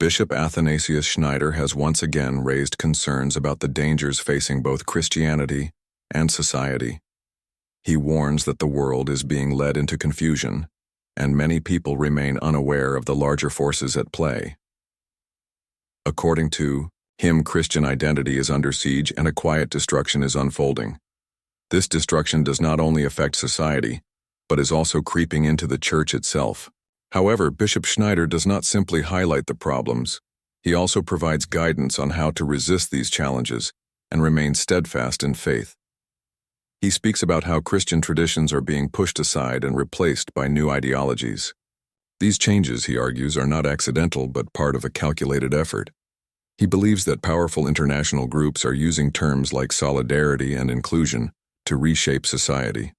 Bishop Athanasius Schneider has once again raised concerns about the dangers facing both Christianity and society. He warns that the world is being led into confusion, and many people remain unaware of the larger forces at play. According to him, Christian identity is under siege and a quiet destruction is unfolding. This destruction does not only affect society, but is also creeping into the church itself. However, Bishop Schneider does not simply highlight the problems. He also provides guidance on how to resist these challenges and remain steadfast in faith. He speaks about how Christian traditions are being pushed aside and replaced by new ideologies. These changes, he argues, are not accidental but part of a calculated effort. He believes that powerful international groups are using terms like solidarity and inclusion to reshape society.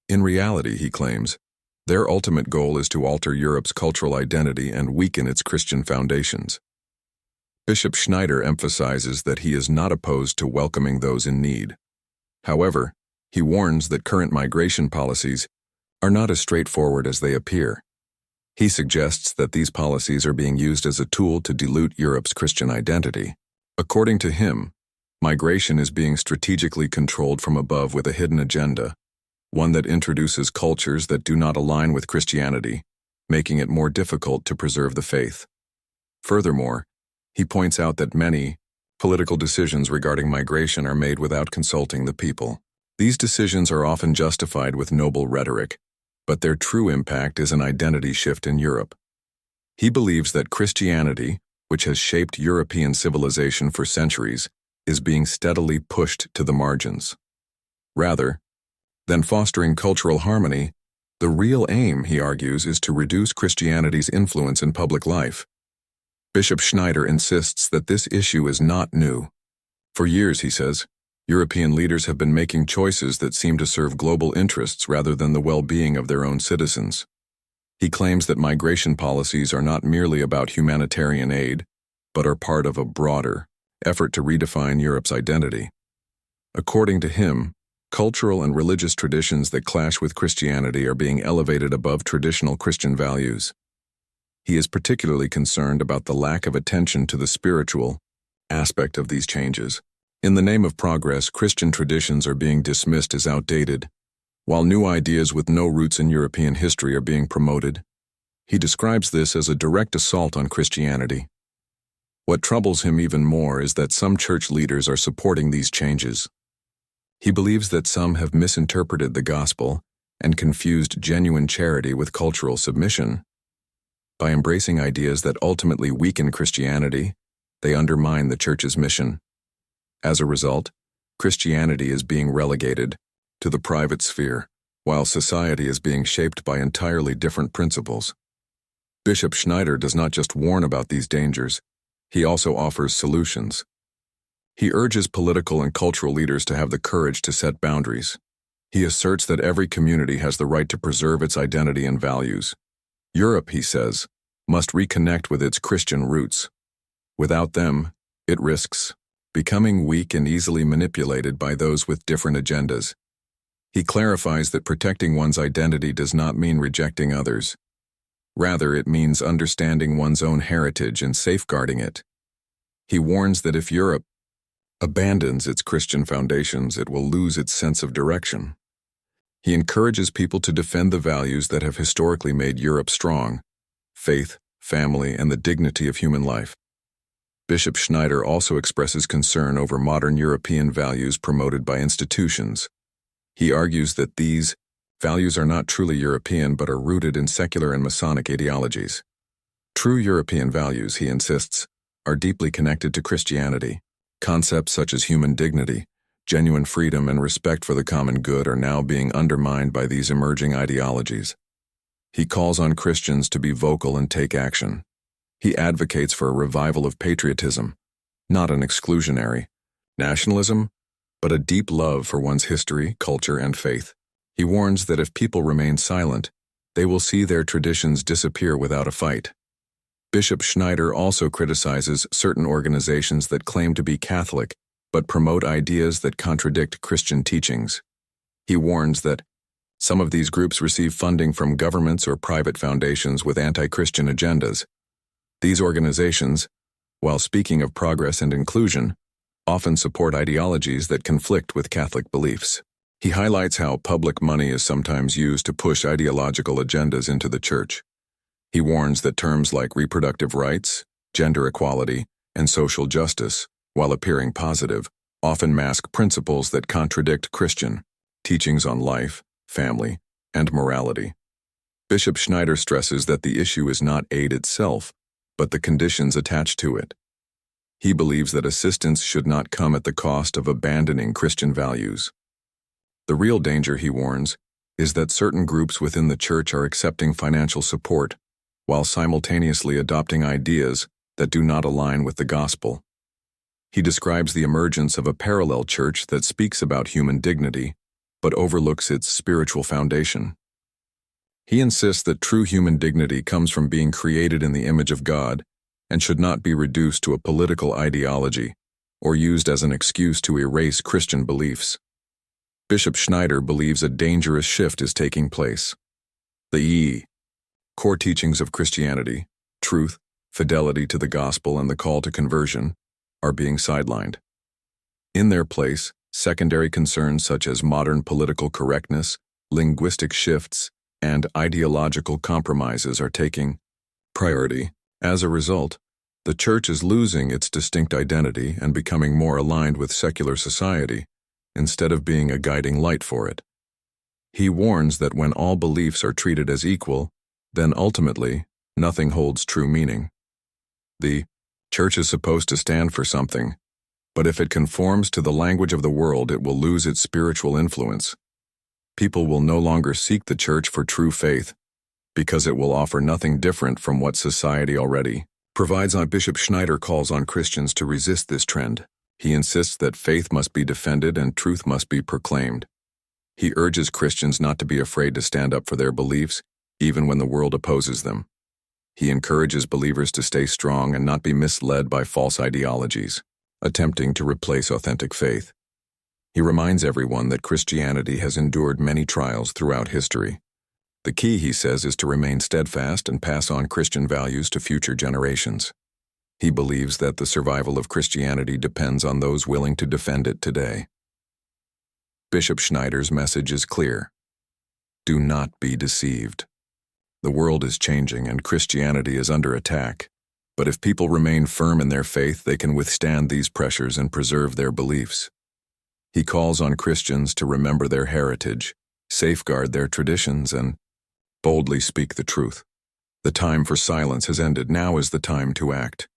In reality, he claims, their ultimate goal is to alter Europe's cultural identity and weaken its Christian foundations. Bishop Schneider emphasizes that he is not opposed to welcoming those in need. However, he warns that current migration policies are not as straightforward as they appear. He suggests that these policies are being used as a tool to dilute Europe's Christian identity. According to him, migration is being strategically controlled from above with a hidden agenda, one that introduces cultures that do not align with Christianity, making it more difficult to preserve the faith. Furthermore, he points out that many political decisions regarding migration are made without consulting the people. These decisions are often justified with noble rhetoric, but their true impact is an identity shift in Europe. He believes that Christianity, which has shaped European civilization for centuries, is being steadily pushed to the margins. Rather than fostering cultural harmony, the real aim, he argues, is to reduce Christianity's influence in public life. Bishop Schneider insists that this issue is not new. For years, he says, European leaders have been making choices that seem to serve global interests rather than the well-being of their own citizens. He claims that migration policies are not merely about humanitarian aid, but are part of a broader effort to redefine Europe's identity. According to him, cultural and religious traditions that clash with Christianity are being elevated above traditional Christian values. He is particularly concerned about the lack of attention to the spiritual aspect of these changes. In the name of progress, Christian traditions are being dismissed as outdated, while new ideas with no roots in European history are being promoted. He describes this as a direct assault on Christianity. What troubles him even more is that some church leaders are supporting these changes. He believes that some have misinterpreted the gospel and confused genuine charity with cultural submission. By embracing ideas that ultimately weaken Christianity, they undermine the church's mission. As a result, Christianity is being relegated to the private sphere, while society is being shaped by entirely different principles. Bishop Schneider does not just warn about these dangers, he also offers solutions. He urges political and cultural leaders to have the courage to set boundaries. He asserts that every community has the right to preserve its identity and values. Europe, he says, must reconnect with its Christian roots. Without them, it risks becoming weak and easily manipulated by those with different agendas. He clarifies that protecting one's identity does not mean rejecting others. Rather, it means understanding one's own heritage and safeguarding it. He warns that if Europe abandons its Christian foundations, it will lose its sense of direction. He encourages people to defend the values that have historically made Europe strong: faith, family, and the dignity of human life. Bishop Schneider also expresses concern over modern European values promoted by institutions. He argues that these values are not truly European but are rooted in secular and Masonic ideologies. True European values, he insists, are deeply connected to Christianity. Concepts such as human dignity, genuine freedom, and respect for the common good are now being undermined by these emerging ideologies. He calls on Christians to be vocal and take action. He advocates for a revival of patriotism, not an exclusionary nationalism, but a deep love for one's history, culture, and faith. He warns that if people remain silent, they will see their traditions disappear without a fight. Bishop Schneider also criticizes certain organizations that claim to be Catholic but promote ideas that contradict Christian teachings. He warns that some of these groups receive funding from governments or private foundations with anti-Christian agendas. These organizations, while speaking of progress and inclusion, often support ideologies that conflict with Catholic beliefs. He highlights how public money is sometimes used to push ideological agendas into the Church. He warns that terms like reproductive rights, gender equality, and social justice, while appearing positive, often mask principles that contradict Christian teachings on life, family, and morality. Bishop Schneider stresses that the issue is not aid itself, but the conditions attached to it. He believes that assistance should not come at the cost of abandoning Christian values. The real danger, he warns, is that certain groups within the Church are accepting financial support while simultaneously adopting ideas that do not align with the gospel. He describes the emergence of a parallel church that speaks about human dignity, but overlooks its spiritual foundation. He insists that true human dignity comes from being created in the image of God and should not be reduced to a political ideology or used as an excuse to erase Christian beliefs. Bishop Schneider believes a dangerous shift is taking place. The core teachings of Christianity, truth, fidelity to the gospel, and the call to conversion, are being sidelined. In their place, secondary concerns such as modern political correctness, linguistic shifts, and ideological compromises are taking priority. As a result, the Church is losing its distinct identity and becoming more aligned with secular society, instead of being a guiding light for it. He warns that when all beliefs are treated as equal, then ultimately, nothing holds true meaning. The Church is supposed to stand for something, but if it conforms to the language of the world, it will lose its spiritual influence. People will no longer seek the Church for true faith, because it will offer nothing different from what society already provides. Bishop Schneider calls on Christians to resist this trend. He insists that faith must be defended and truth must be proclaimed. He urges Christians not to be afraid to stand up for their beliefs, even when the world opposes them. He encourages believers to stay strong and not be misled by false ideologies, attempting to replace authentic faith. He reminds everyone that Christianity has endured many trials throughout history. The key, he says, is to remain steadfast and pass on Christian values to future generations. He believes that the survival of Christianity depends on those willing to defend it today. Bishop Schneider's message is clear. Do not be deceived. The world is changing and Christianity is under attack, but if people remain firm in their faith, they can withstand these pressures and preserve their beliefs. He calls on Christians to remember their heritage, safeguard their traditions, and boldly speak the truth. The time for silence has ended. Now is the time to act.